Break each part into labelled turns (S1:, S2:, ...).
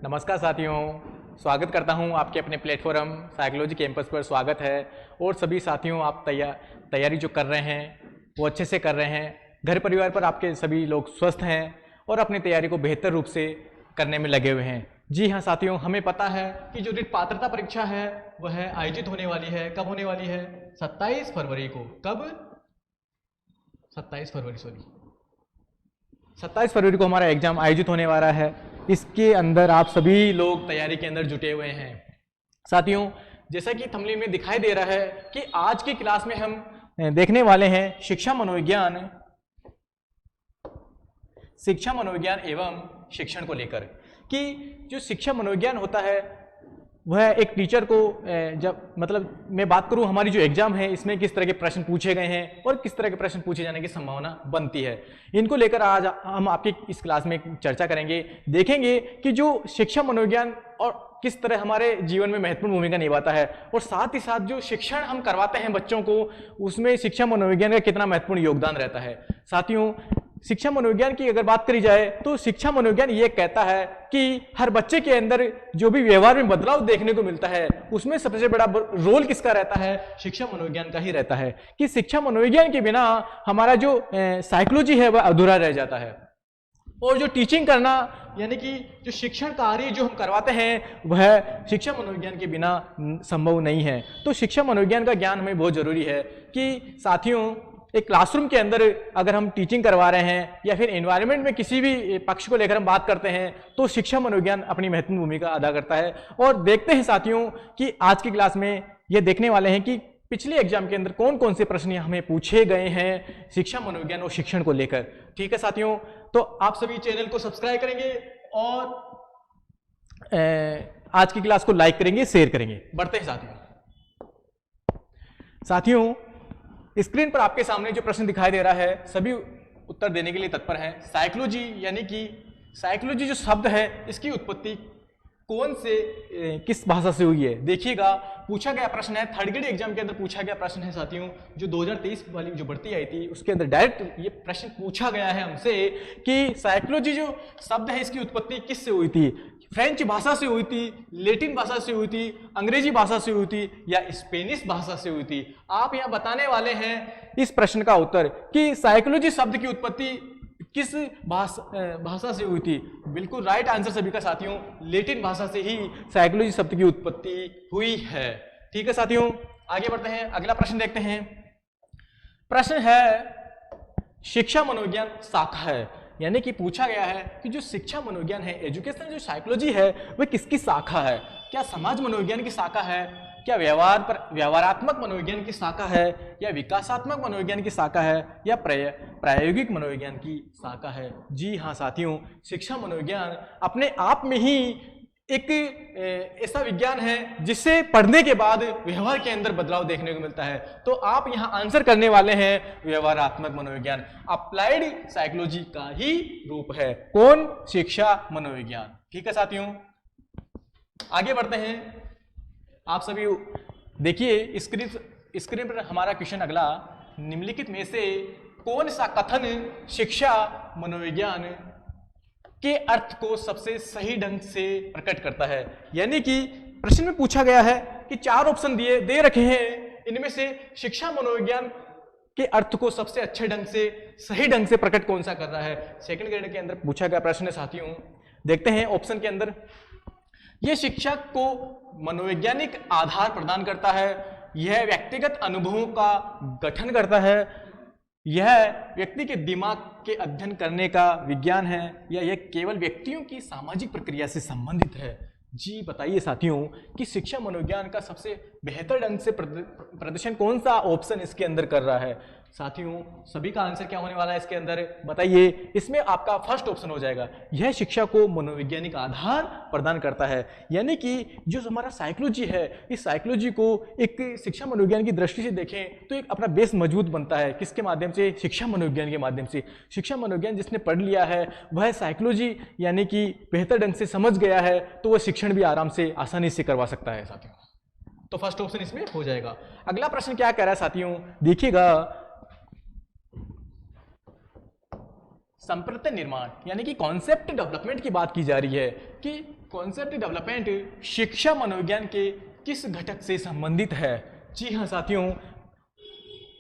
S1: नमस्कार साथियों, स्वागत करता हूं आपके अपने प्लेटफॉर्म साइकोलॉजी कैंपस पर। स्वागत है। और सभी साथियों, आप तैयारी जो कर रहे हैं वो अच्छे से कर रहे हैं। घर परिवार पर आपके सभी लोग स्वस्थ हैं और अपनी तैयारी को बेहतर रूप से करने में लगे हुए हैं। जी हाँ साथियों, हमें पता है कि जो रिट पात्रता परीक्षा है वह आयोजित होने वाली है। कब होने वाली है? 27 फरवरी को। कब? 27 फरवरी को हमारा एग्जाम आयोजित होने वाला है। इसके अंदर आप सभी लोग तैयारी के अंदर जुटे हुए हैं। साथियों, जैसा कि थंबनेल में दिखाई दे रहा है कि आज की क्लास में हम देखने वाले हैं शिक्षा मनोविज्ञान एवं शिक्षण को लेकर कि जो शिक्षा मनोविज्ञान होता है वह एक टीचर को मैं बात करूं, हमारी जो एग्जाम है इसमें किस तरह के प्रश्न पूछे गए हैं और किस तरह के प्रश्न पूछे जाने की संभावना बनती है, इनको लेकर आज हम आपकी इस क्लास में चर्चा करेंगे। देखेंगे कि जो शिक्षा मनोविज्ञान और किस तरह हमारे जीवन में महत्वपूर्ण भूमिका निभाता है और साथ ही साथ जो शिक्षण हम करवाते हैं बच्चों को, उसमें शिक्षा मनोविज्ञान का कितना महत्वपूर्ण योगदान रहता है। साथियों, शिक्षा मनोविज्ञान की अगर बात करी जाए तो शिक्षा मनोविज्ञान ये कहता है कि हर बच्चे के अंदर जो भी व्यवहार में बदलाव देखने को मिलता है उसमें सबसे बड़ा रोल किसका रहता है? शिक्षा मनोविज्ञान का ही रहता है। कि शिक्षा मनोविज्ञान के बिना हमारा जो साइकोलॉजी है वह अधूरा रह जाता है और जो टीचिंग करना यानी कि जो शिक्षण कार्य जो हम करवाते हैं वह शिक्षा मनोविज्ञान के बिना संभव नहीं है। तो शिक्षा मनोविज्ञान का ज्ञान हमें बहुत जरूरी है कि साथियों, एक क्लासरूम के अंदर अगर हम टीचिंग करवा रहे हैं या फिर एनवायरनमेंट में किसी भी पक्ष को लेकर हम बात करते हैं तो शिक्षा मनोविज्ञान अपनी महत्वपूर्ण भूमिका अदा करता है। और देखते हैं साथियों कि आज की क्लास में ये देखने वाले हैं कि पिछले एग्जाम के अंदर कौन कौन से प्रश्न हमें पूछे गए हैं शिक्षा मनोविज्ञान और शिक्षण को लेकर। ठीक है साथियों, तो आप सभी चैनल को सब्सक्राइब करेंगे और आज की क्लास को लाइक करेंगे, शेयर करेंगे। बढ़ते हैं साथियों, स्क्रीन पर आपके सामने जो प्रश्न दिखाई दे रहा है सभी उत्तर देने के लिए तत्पर हैं। साइकोलॉजी यानी कि साइकोलॉजी जो शब्द है इसकी उत्पत्ति कौन से किस भाषा से हुई है? देखिएगा, पूछा गया प्रश्न है, थर्ड ग्रेड एग्जाम के अंदर पूछा गया प्रश्न है साथियों। जो 2023 वाली जो भर्ती आई थी उसके अंदर डायरेक्ट ये प्रश्न पूछा गया है हमसे कि साइकोलॉजी जो शब्द है इसकी उत्पत्ति किससे हुई थी? फ्रेंच भाषा से हुई थी, लैटिन भाषा से हुई थी, अंग्रेजी भाषा से हुई थी या स्पेनिश भाषा से हुई थी? आप यहां बताने वाले हैं इस प्रश्न का उत्तर कि साइकोलॉजी शब्द की उत्पत्ति किस भाषा से हुई थी। बिल्कुल राइट आंसर सभी का साथियों, लैटिन भाषा से ही साइकोलॉजी शब्द की उत्पत्ति हुई है। ठीक है साथियों, आगे बढ़ते हैं, अगला प्रश्न देखते हैं। प्रश्न है शिक्षा मनोविज्ञान शाखा है, यानी कि पूछा गया है कि जो शिक्षा मनोविज्ञान है, एजुकेशन जो साइकोलॉजी है वह किसकी शाखा है? क्या समाज मनोविज्ञान की शाखा है, क्या व्यवहारात्मक मनोविज्ञान की शाखा है, या विकासात्मक मनोविज्ञान की शाखा है, या प्रायोगिक मनोविज्ञान की शाखा है? जी हाँ साथियों, शिक्षा मनोविज्ञान अपने आप में ही एक ऐसा विज्ञान है जिसे पढ़ने के बाद व्यवहार के अंदर बदलाव देखने को मिलता है। तो आप यहां आंसर करने वाले हैं व्यवहारात्मक मनोविज्ञान, अप्लाइड साइकोलॉजी का ही रूप है। कौन? शिक्षा मनोविज्ञान। ठीक है साथियों, आगे बढ़ते हैं। आप सभी देखिए स्क्रीन पर हमारा क्वेश्चन अगला, निम्नलिखित में से कौन सा कथन शिक्षा मनोविज्ञान के अर्थ को सबसे सही ढंग से प्रकट करता है? यानी कि प्रश्न में पूछा गया है कि चार ऑप्शन दे रखे हैं, इनमें से शिक्षा मनोविज्ञान के अर्थ को सबसे अच्छे ढंग से सही ढंग से प्रकट कौन सा कर रहा है? सेकंड ग्रेड के अंदर पूछा गया प्रश्न है साथियों। देखते हैं ऑप्शन के अंदर, यह शिक्षक को मनोवैज्ञानिक आधार प्रदान करता है, यह व्यक्तिगत अनुभवों का गठन करता है, यह व्यक्ति के दिमाग के अध्ययन करने का विज्ञान है, या यह केवल व्यक्तियों की सामाजिक प्रक्रिया से संबंधित है? जी बताइए साथियों कि शिक्षा मनोविज्ञान का सबसे बेहतर ढंग से प्रदर्शन कौन सा ऑप्शन इसके अंदर कर रहा है? साथियों, सभी का आंसर क्या होने वाला है इसके अंदर बताइए। इसमें आपका फर्स्ट ऑप्शन हो जाएगा, यह शिक्षा को मनोवैज्ञानिक आधार प्रदान करता है। यानी कि जो हमारा साइकोलॉजी है, इस साइकोलॉजी को एक शिक्षा मनोविज्ञान की दृष्टि से देखें तो एक अपना बेस मजबूत बनता है। किसके माध्यम से? शिक्षा मनोविज्ञान के माध्यम से। शिक्षा मनोविज्ञान जिसने पढ़ लिया है वह साइकोलॉजी यानी कि बेहतर ढंग से समझ गया है तो वह शिक्षण भी आराम से आसानी से करवा सकता है साथियों। तो फर्स्ट ऑप्शन इसमें हो जाएगा। अगला प्रश्न क्या कह रहा है साथियों, देखिएगा, संप्रत्यय निर्माण यानी कि कॉन्सेप्ट डेवलपमेंट की बात की जा रही है कि कॉन्सेप्ट डेवलपमेंट शिक्षा मनोविज्ञान के किस घटक से संबंधित है? जी हाँ साथियों,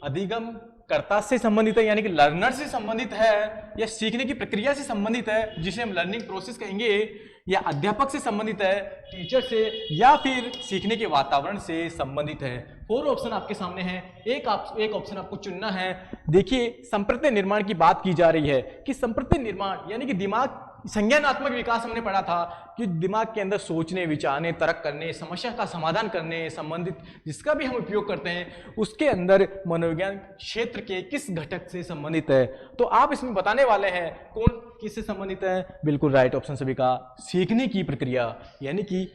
S1: अधिगम कर्ता से संबंधित है यानी कि लर्नर से संबंधित है, या सीखने की प्रक्रिया से संबंधित है जिसे हम लर्निंग प्रोसेस कहेंगे, या अध्यापक से संबंधित है टीचर से, या फिर सीखने के वातावरण से संबंधित है। 4 ऑप्शन आपके सामने हैं, एक ऑप्शन आपको चुनना है। देखिए, संप्रत्यय निर्माण की बात की जा रही है कि संप्रत्यय निर्माण यानी कि दिमाग संज्ञानात्मक विकास हमने पढ़ा था कि दिमाग के अंदर सोचने, विचारने, तर्क करने, समस्या का समाधान करने संबंधित जिसका भी हम उपयोग करते हैं, उसके अंदर मनोविज्ञान क्षेत्र के किस घटक से संबंधित है। तो आप इसमें बताने वाले हैं कौन किससे संबंधित है। बिल्कुल राइट ऑप्शन सभी का, सीखने की प्रक्रिया यानी कि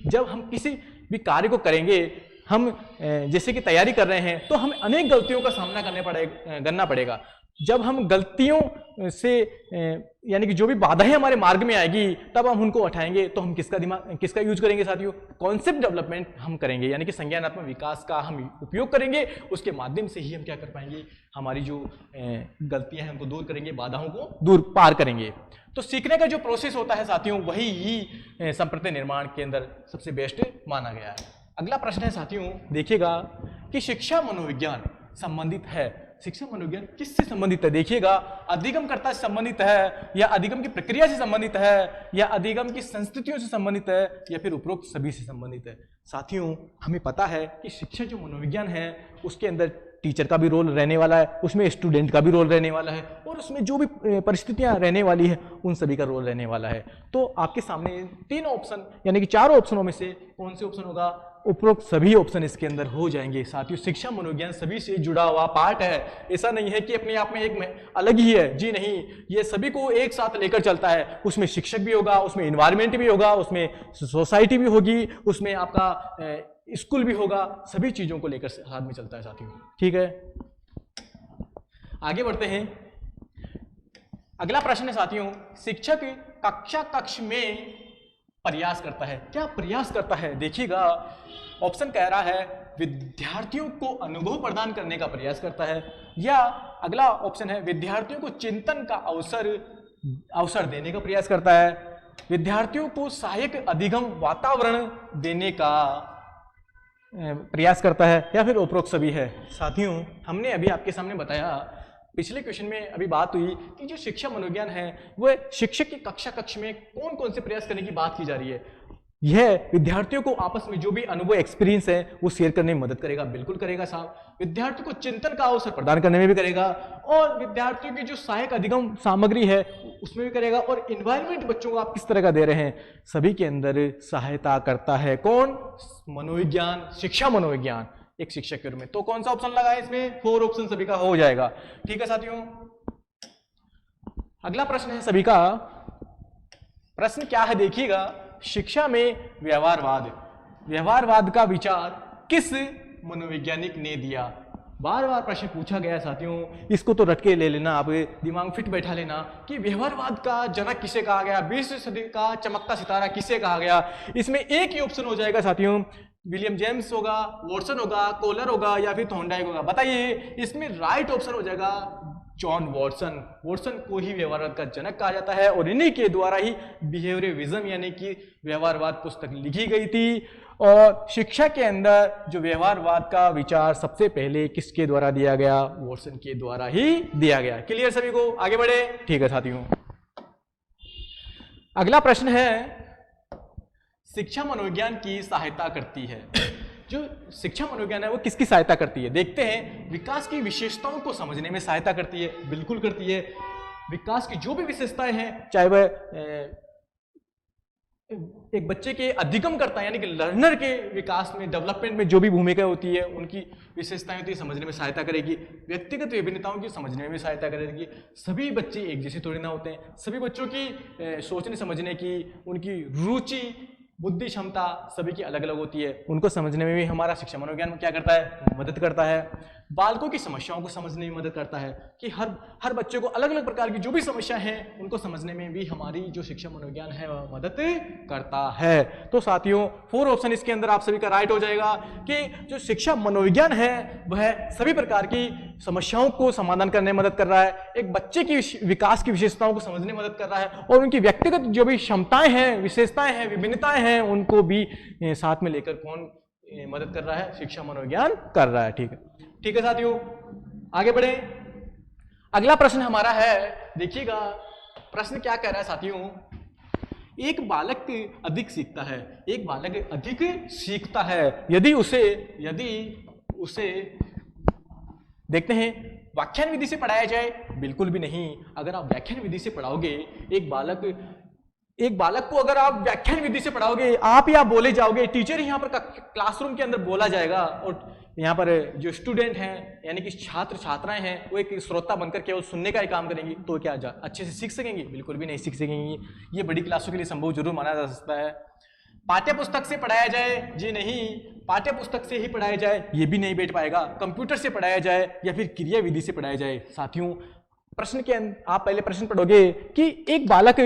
S1: जब हम किसी भी कार्य को करेंगे, हम जैसे कि तैयारी कर रहे हैं तो हमें अनेक गलतियों का सामना करना पड़ेगा। जब हम गलतियों से यानी कि जो भी बाधाएं हमारे मार्ग में आएगी तब हम उनको उठाएंगे, तो हम किसका यूज करेंगे साथियों? कॉन्सेप्ट डेवलपमेंट हम करेंगे, यानी कि संज्ञानात्मक विकास का हम उपयोग करेंगे। उसके माध्यम से ही हम क्या कर पाएंगे, हमारी जो गलतियां हैं उनको दूर करेंगे, बाधाओं को पार करेंगे। तो सीखने का जो प्रोसेस होता है साथियों, वही ही संप्रत्यय निर्माण के अंदर सबसे बेस्ट माना गया है। अगला प्रश्न है साथियों, देखिएगा कि शिक्षा मनोविज्ञान संबंधित है। शिक्षा मनोविज्ञान किससे संबंधित है? देखिएगा, अधिगम कर्ता से संबंधित है, या अधिगम की प्रक्रिया से संबंधित है, या अधिगम की संस्कृतियों से संबंधित है, या फिर उपरोक्त सभी से संबंधित है। साथियों, हमें पता है कि शिक्षा जो मनोविज्ञान है उसके अंदर टीचर का भी रोल रहने वाला है, उसमें स्टूडेंट का भी रोल रहने वाला है, और उसमें जो भी परिस्थितियां रहने वाली है उन सभी का रोल रहने वाला है। तो आपके सामने 3 ऑप्शन यानी कि 4 ऑप्शनों में से कौन से ऑप्शन होगा? उपरोक्त सभी ऑप्शन इसके अंदर हो जाएंगे। साथियों, शिक्षा मनोविज्ञान सभी से जुड़ा हुआ पार्ट है, ऐसा नहीं है कि अपने आप में एक अलग ही है, जी नहीं, ये सभी को एक साथ लेकर चलता है। उसमें शिक्षक भी होगा, उसमें इन्वायरमेंट भी होगा, उसमें सोसाइटी भी होगी, उसमें आपका स्कूल भी होगा, सभी चीजों को लेकर साथ में चलता है साथियों। ठीक है, आगे बढ़ते हैं। अगला प्रश्न है साथियों, शिक्षक कक्ष में प्रयास करता है। क्या प्रयास करता है? देखिएगा, ऑप्शन कह रहा है विद्यार्थियों को अनुभव प्रदान करने का प्रयास करता है, या अगला ऑप्शन है विद्यार्थियों को चिंतन का अवसर देने का प्रयास करता है, विद्यार्थियों को सहायक अधिगम वातावरण देने का प्रयास करता है, या फिर उपरोक्त सभी है। साथियों, हमने अभी आपके सामने बताया, पिछले क्वेश्चन में अभी बात हुई कि जो शिक्षा मनोविज्ञान है वह शिक्षक की कक्ष में कौन कौन से प्रयास करने की बात की जा रही है। यह विद्यार्थियों को आपस में जो भी अनुभव एक्सपीरियंस है वो शेयर करने में मदद करेगा, बिल्कुल करेगा साहब। विद्यार्थियों को चिंतन का अवसर प्रदान करने में भी करेगा, और विद्यार्थियों की जो सहायक अधिगम सामग्री है उसमें भी करेगा, और इन्वायरमेंट बच्चों को आप किस तरह का दे रहे हैं सभी के अंदर सहायता करता है। कौन? मनोविज्ञान, शिक्षा मनोविज्ञान एक शिक्षक के रूप में। तो कौन सा ऑप्शन लगा है इसमें? 4 ऑप्शन सभी का हो जाएगा। ठीक है साथियों, अगला प्रश्न है सभी का। प्रश्न क्या है देखिएगा, शिक्षा में व्यवहारवाद का विचार किस मनोवैज्ञानिक ने दिया? बार बार प्रश्न पूछा गया साथियों, इसको तो रट के ले लेना, आप दिमाग फिट बैठा लेना कि व्यवहारवाद का जनक किसे कहा गया, 20वीं सदी का चमकता सितारा किसे कहा गया। इसमें एक ही ऑप्शन हो जाएगा साथियों, विलियम जेम्स होगा, वॉटसन होगा, कोलर होगा, या फिर थॉर्नडाइक होगा। बताइए, इसमें राइट ऑप्शन हो जाएगा जॉन वॉटसन। वॉटसन को ही व्यवहारवाद का जनक कहा जाता है, और इन्हीं के द्वारा ही बिहेवियरिज्म यानी कि व्यवहारवाद पुस्तक लिखी गई थी। और शिक्षा के अंदर जो व्यवहारवाद का विचार सबसे पहले किसके द्वारा दिया गया? वॉटसन के द्वारा ही दिया गया। क्लियर सभी को? आगे बढ़े। ठीक है साथियों, अगला प्रश्न है, शिक्षा मनोविज्ञान की सहायता करती है। जो शिक्षा मनोविज्ञान है वो किसकी सहायता करती है? देखते हैं। विकास की विशेषताओं को समझने में सहायता करती है, बिल्कुल करती है। विकास की जो भी विशेषताएं हैं, चाहे वह एक बच्चे के अधिगम करता यानी कि लर्नर के विकास में, डेवलपमेंट में जो भी भूमिका होती है, उनकी विशेषताएं होती है, समझने में सहायता करेगी। व्यक्तिगत विभिन्नताओं की समझने में सहायता करेगी। सभी बच्चे एक जैसे थोड़ी ना होते हैं, सभी बच्चों की सोचने समझने की, उनकी रुचि, बुद्धि क्षमता सभी की अलग अलग होती है, उनको समझने में भी हमारा शिक्षा मनोविज्ञान क्या करता है? मदद करता है। बालकों की समस्याओं को समझने में मदद करता है कि हर बच्चे को अलग अलग प्रकार की जो भी समस्या है उनको समझने में भी हमारी जो शिक्षा मनोविज्ञान है वह मदद करता है। तो साथियों 4 ऑप्शन इसके अंदर आप सभी का राइट हो जाएगा कि जो शिक्षा मनोविज्ञान है वह सभी प्रकार की समस्याओं को समाधान करने में मदद कर रहा है, एक बच्चे की विकास की विशेषताओं को समझने में मदद कर रहा है और उनकी व्यक्तिगत जो भी क्षमताएं हैं, विशेषताएं हैं, विभिन्नताएं हैं उनको भी साथ में लेकर कौन मदद कर रहा है, शिक्षा मनोविज्ञान कर रहा है। ठीक है साथियों, आगे बढ़े। अगला प्रश्न हमारा है, देखिएगा प्रश्न क्या कह रहा है साथियों, एक बालक अधिक सीखता है, एक बालक अधिक सीखता है यदि उसे देखते हैं व्याख्यान विधि से पढ़ाया जाए, बिल्कुल भी नहीं। अगर आप व्याख्यान विधि से पढ़ाओगे एक बालक को अगर आप व्याख्यान विधि से पढ़ाओगे, आप या बोले जाओगे, टीचर यहाँ पर क्लासरूम के अंदर बोला जाएगा और यहाँ पर जो स्टूडेंट हैं यानी कि छात्र छात्राएं हैं वो एक श्रोता बनकर केवल सुनने का ही काम करेंगी, तो क्या अच्छे से सीख सकेंगी? बिल्कुल भी नहीं सीख सकेंगी। ये बड़ी क्लासों के लिए संभव जरूर माना जा सकता है। पाठ्य पुस्तक से पढ़ाया जाए, जी नहीं, पाठ्य पुस्तक से ही पढ़ाया जाए ये भी नहीं बैठ पाएगा। कंप्यूटर से पढ़ाया जाए या फिर क्रिया विधि से पढ़ाया जाए। साथियों प्रश्न के अंदर आप पहले प्रश्न पढ़ोगे कि एक बालक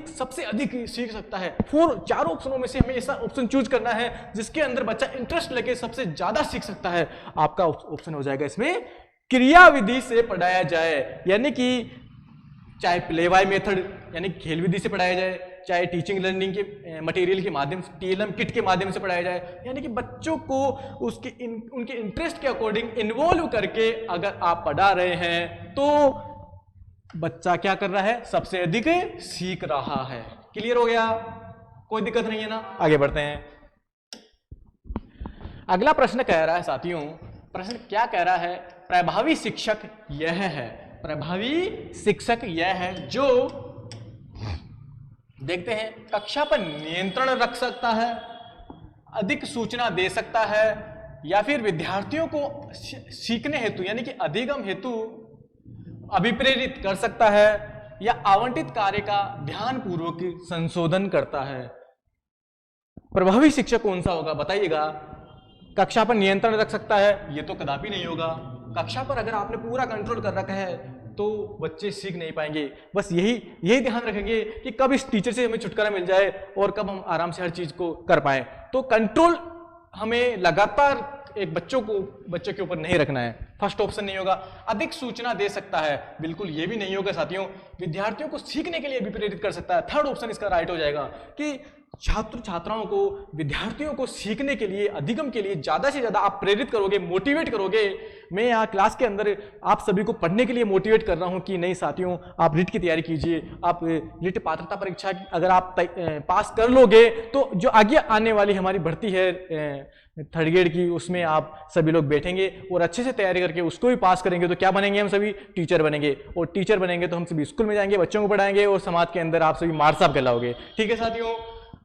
S1: सबसे अधिक सीख सकता है, 4 ऑप्शनों में से हमें ऐसा ऑप्शन चूज करना है जिसके अंदर बच्चा इंटरेस्ट लेके सबसे ज्यादा सीख सकता है। आपका ऑप्शन हो जाएगा इसमें क्रिया विधि से पढ़ाया जाए, यानी कि चाहे प्ले बाय मेथड यानी खेल विधि से पढ़ाया जाए, चाहे टीचिंग लर्निंग के मटेरियल के माध्यम से, टीएलएम किट के माध्यम से पढ़ाया जाए, यानी कि बच्चों को उनके इंटरेस्ट के अकॉर्डिंग इन्वॉल्व करके अगर आप पढ़ा रहे हैं तो बच्चा क्या कर रहा है, सबसे अधिक सीख रहा है। क्लियर हो गया? कोई दिक्कत नहीं है ना? आगे बढ़ते हैं। अगला प्रश्न कह रहा है साथियों, प्रश्न क्या कह रहा है, प्रभावी शिक्षक यह है, प्रभावी शिक्षक यह है जो देखते हैं कक्षा पर नियंत्रण रख सकता है, अधिक सूचना दे सकता है या फिर विद्यार्थियों को सीखने हेतु यानी कि अधिगम हेतु अभिप्रेरित कर सकता है या आवंटित कार्य का ध्यानपूर्वक संशोधन करता है। प्रभावी शिक्षक कौन सा होगा बताइएगा? कक्षा पर नियंत्रण रख सकता है, ये तो कदापि नहीं होगा। कक्षा पर अगर आपने पूरा कंट्रोल कर रखा है तो बच्चे सीख नहीं पाएंगे। बस यही ध्यान रखेंगे कि कब इस टीचर से हमें छुटकारा मिल जाए और कब हम आराम से हर चीज को कर पाए। तो कंट्रोल हमें लगातार एक बच्चे के ऊपर नहीं रखना है। फर्स्ट ऑप्शन नहीं होगा। अधिक सूचना दे सकता है, बिल्कुल ये भी नहीं होगा साथियों। विद्यार्थियों को सीखने के लिए भी प्रेरित कर सकता है, थर्ड ऑप्शन इसका राइट हो जाएगा कि छात्र छात्राओं को, विद्यार्थियों को सीखने के लिए, अधिगम के लिए ज्यादा से ज्यादा आप प्रेरित करोगे, मोटिवेट करोगे। मैं यहाँ क्लास के अंदर आप सभी को पढ़ने के लिए मोटिवेट कर रहा हूँ कि नहीं साथियों, आप रिट की तैयारी कीजिए। आप रिट पात्रता परीक्षा अगर आप पास कर लोगे तो जो आगे आने वाली हमारी भर्ती है 3rd ग्रेड की, उसमें आप सभी लोग बैठेंगे और अच्छे से तैयारी करके उसको भी पास करेंगे तो क्या बनेंगे? हम सभी टीचर बनेंगे। और टीचर बनेंगे तो हम सभी स्कूल में जाएंगे, बच्चों को पढ़ाएंगे और समाज के अंदर आप सभी मार साहब कहलाओगे। ठीक है साथियों?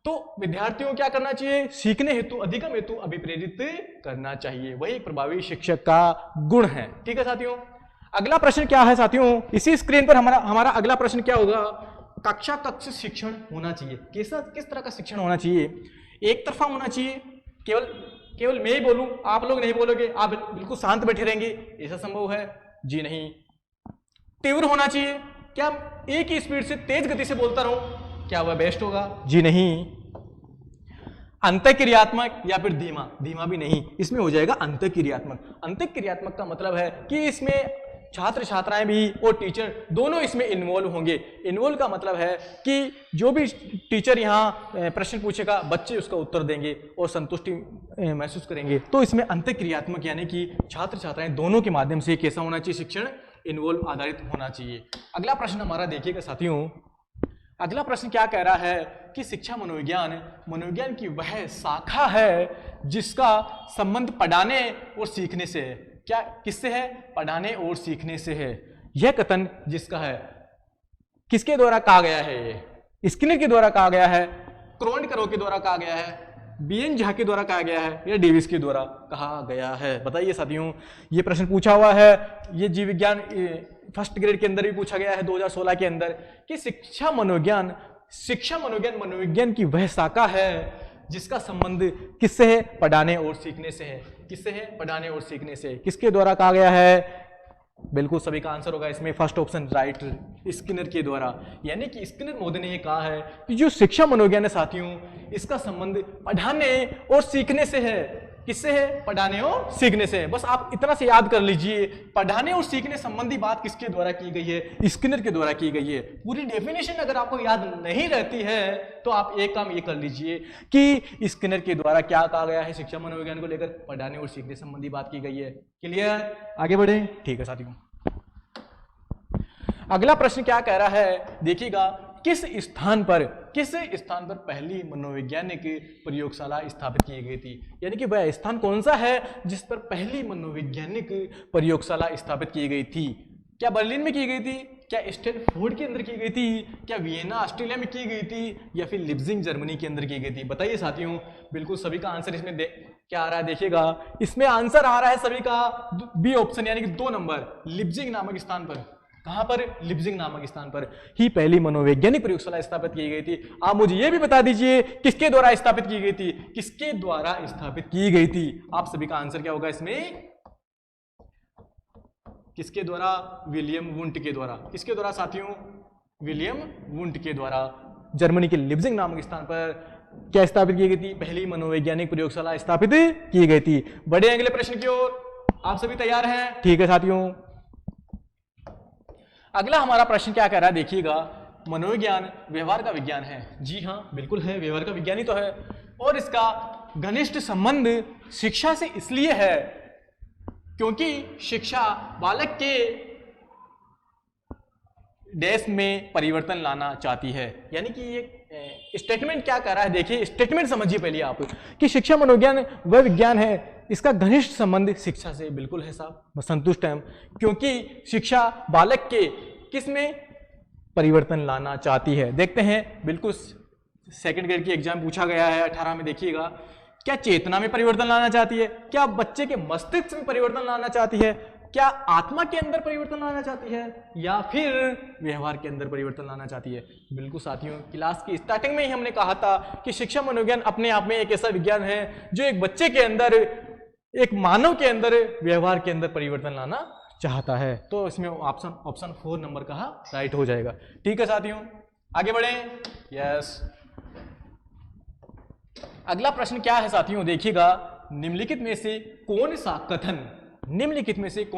S1: तो विद्यार्थियों को क्या करना चाहिए? सीखने हेतु, अधिगम हेतु अभिप्रेरित करना चाहिए। वही प्रभावी शिक्षक का गुण है। ठीक है साथियों? अगला प्रश्न क्या है साथियों? इसी स्क्रीन पर हमारा अगला प्रश्न क्या होगा? कक्ष शिक्षण होना चाहिए। किस तरह का शिक्षण होना चाहिए? एक तरफा होना चाहिए, केवल मैं ही बोलूं, आप लोग नहीं बोलोगे, आप बिल्कुल शांत बैठे रहेंगे, ऐसा संभव है? जी नहीं। तीव्र होना चाहिए, क्या एक ही स्पीड से तेज गति से बोलता रहूं, क्या वह बेस्ट होगा? जी नहीं। अंतःक्रियात्मक या फिर धीमा भी नहीं, इसमें हो जाएगा अंतःक्रियात्मक। अंतःक्रियात्मक का मतलब है कि इसमें छात्र छात्राएं भी और टीचर दोनों इसमें इन्वॉल्व होंगे। इन्वॉल्व का मतलब है कि जो भी टीचर यहाँ प्रश्न पूछेगा बच्चे उसका उत्तर देंगे और संतुष्टि महसूस करेंगे। तो इसमें अंतःक्रियात्मक यानी कि छात्र छात्राएं दोनों के माध्यम से कैसा होना चाहिए? शिक्षण इन्वॉल्व आधारित होना चाहिए। अगला प्रश्न हमारा देखिएगा साथियों। अगला प्रश्न क्या कह रहा है कि शिक्षा मनोविज्ञान की वह शाखा है जिसका संबंध पढ़ाने और सीखने से है। क्या किससे है? पढ़ाने और सीखने से है। यह कथन जिसका है किसके द्वारा कहा गया है? ये स्किनर के द्वारा कहा गया है, क्रोनकरोव के द्वारा कहा गया है, बीएन झा के द्वारा कहा गया है या डेविस के द्वारा कहा गया है? बताइए साथियों। ये प्रश्न पूछा हुआ है, ये जीव विज्ञान 1st ग्रेड के अंदर भी पूछा गया है 2016 के अंदर कि शिक्षा मनोविज्ञान मनोविज्ञान की वह शाखा है जिसका संबंध किससे है? पढ़ाने और सीखने से है। किससे है? पढ़ाने और सीखने से। किसके द्वारा कहा गया है? बिल्कुल सभी का आंसर होगा इसमें फर्स्ट ऑप्शन राइट, स्किनर के द्वारा। यानी कि स्किनर महोदय ने ये कहा है कि जो शिक्षा मनोविज्ञान है साथियों, इसका संबंध पढ़ाने और सीखने से है। किससे है? पढ़ाने और सीखने से है। बस आप इतना से याद कर लीजिए, पढ़ाने और सीखने संबंधी बात किसके द्वारा की गई है? स्किनर के द्वारा की गई है। पूरी डेफिनेशन अगर आपको याद नहीं रहती है तो आप एक काम ये कर लीजिए कि स्किनर के द्वारा क्या कहा गया है शिक्षा मनोविज्ञान को लेकर, पढ़ाने और सीखने संबंधी बात की गई है। क्लियर? आगे बढ़े। ठीक है साथियों, अगला प्रश्न क्या कह रहा है देखिएगा, किस स्थान पर पहली मनोवैज्ञानिक प्रयोगशाला स्थापित की गई थी? यानी कि वह स्थान कौन सा है जिस पर पहली मनोवैज्ञानिक प्रयोगशाला स्थापित की गई थी? क्या बर्लिन में की गई थी? क्या स्टैनफोर्ड के अंदर की गई थी? क्या वियना ऑस्ट्रेलिया में की गई थी? या फिर लिप्जिंग जर्मनी के अंदर की गई थी? बताइए साथियों। बिल्कुल सभी का आंसर इसमें क्या आ रहा है देखिएगा, इसमें आंसर आ रहा है सभी का बी ऑप्शन, यानी कि 2 नंबर, लिप्जिंग नामक स्थान पर। कहां पर? लिप्जिंग नामक स्थान पर ही पहली मनोवैज्ञानिक प्रयोगशाला स्थापित की गई थी। आप मुझे यह भी बता दीजिए किसके द्वारा स्थापित की गई थी? किसके द्वारा स्थापित की गई थी? आप सभी का आंसर क्या होगा इसमें? किसके द्वारा? विलियम वुंट के द्वारा। किसके द्वारा साथियों? विलियम वुंट के द्वारा जर्मनी के लिप्जिंग नामक स्थान पर क्या स्थापित की गई थी? पहली मनोवैज्ञानिक प्रयोगशाला स्थापित की गई थी। बड़े अगले प्रश्न की ओर, आप सभी तैयार हैं? ठीक है साथियों, अगला हमारा प्रश्न क्या कह रहा है देखिएगा, मनोविज्ञान व्यवहार का विज्ञान है। जी हाँ, बिल्कुल है, व्यवहार का विज्ञान ही तो है। और इसका घनिष्ठ संबंध शिक्षा से इसलिए है क्योंकि शिक्षा बालक के देश में परिवर्तन लाना चाहती है। यानी कि ये स्टेटमेंट क्या कह रहा है देखिए, स्टेटमेंट समझिए पहले आप कि शिक्षा मनोविज्ञान वह विज्ञान है, इसका घनिष्ठ संबंध शिक्षा से बिल्कुल है साहब, संतुष्ट हैं, क्योंकि शिक्षा बालक के किस में परिवर्तन लाना चाहती है। देखते हैं, बिल्कुल सेकंड ग्रेड की एग्जाम पूछा गया है 18 में, देखिएगा क्या चेतना में परिवर्तन लाना चाहती है? क्या बच्चे के मस्तिष्क में परिवर्तन लाना चाहती है? क्या आत्मा के अंदर परिवर्तन लाना चाहती है? या फिर व्यवहार के अंदर परिवर्तन लाना चाहती है? बिल्कुल साथियों, क्लास की स्टार्टिंग में ही हमने कहा था कि शिक्षा मनोविज्ञान अपने आप में एक ऐसा विज्ञान है जो एक बच्चे के अंदर, एक मानव के अंदर, व्यवहार के अंदर परिवर्तन लाना चाहता है। तो इसमें ऑप्शन 4 नंबर का राइट हो जाएगा। ठीक है साथियों, आगे बढ़े। यस, अगला प्रश्न क्या है साथियों देखिएगा, निम्नलिखित में से कौन